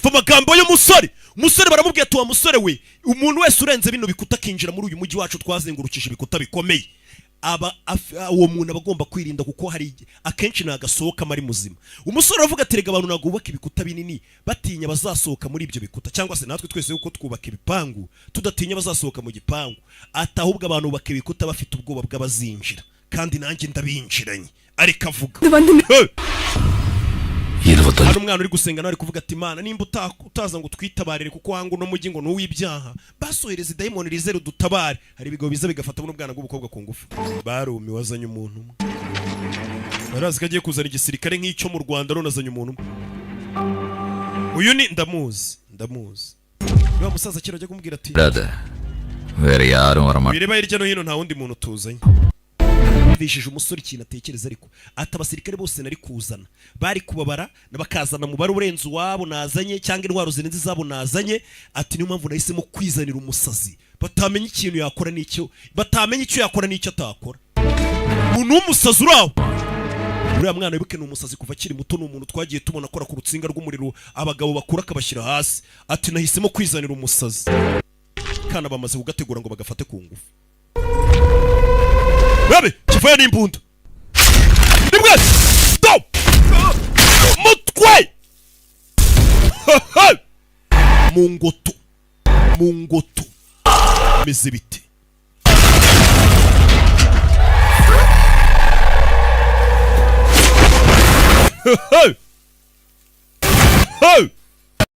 Mu magambo y'umusore baramubwiye ati wa musore we, umuntu wese urenze bino bikuta akinjira muri uyu mujyi wacu twazengurukije ibikuta bikomeye, uwo muntu aba agomba kwirinda kuko hari akenshi nagasohoka ari muzima. Umusore aravuga ati rega abantu nagubaka ibikuta binini batinya bazasohoka muri ibyo bikuta, cyangwa se natwe twese uko twubaka ibipangu tudatinya bazasohoka mu gipangu, atahubwo abantu bubaka ibikuta bafite ubwoba bw'abazinjira, kandi nanjye ndabinjiranye. Ariko avuga hari umwana uri gusenga nawe ari kuvuga ati Imana nimba utaza ngo twitabarire kuko wangu no mujyi ngo n'uw'ibyaha, basohereza idayimoni rize rudutabare. Hari ibigo biza bigafata n'ubwana bw'ubukobwa ku ngufu. Barumi wazanye umuntu umwe, barazi ko agiye kuzana igisirikare nk'icyo mu Rwanda, none azanye umuntu umwe. Uyu ni ndamuzi niba musaza kera ajya kumubwira ati bireba hirya no hino nta wundi muntu tuzanye. Bishije umusore ikintu atekereza, ariko ati abasirikare bose nari kuzana bari kubabara bakazana mubare urenze uwabo nazanye cyangwa intwaro zirenze izabo nazanye. Ati niyo mpamvu nahisemo kwizanira umusazi batamenya ikintu yakora n'icyo batamenya icyo yakora n'icyo atakora. Umuntu w'umusazi uraho, uriya mwana wibuke ni umusazi kuva akiri muto, ni umuntu twagiye tubona akora ku rutsinga rw'umuriro abagabo bakura akabashyira hasi. Ati nahisemo kwizanira umusazi, kana bamaze kugategura ngo bagafate ku ngufu. Babe, kivuye n'imbunda. Nimwe! Stop! Mutwe! Mungoto. Meze bite?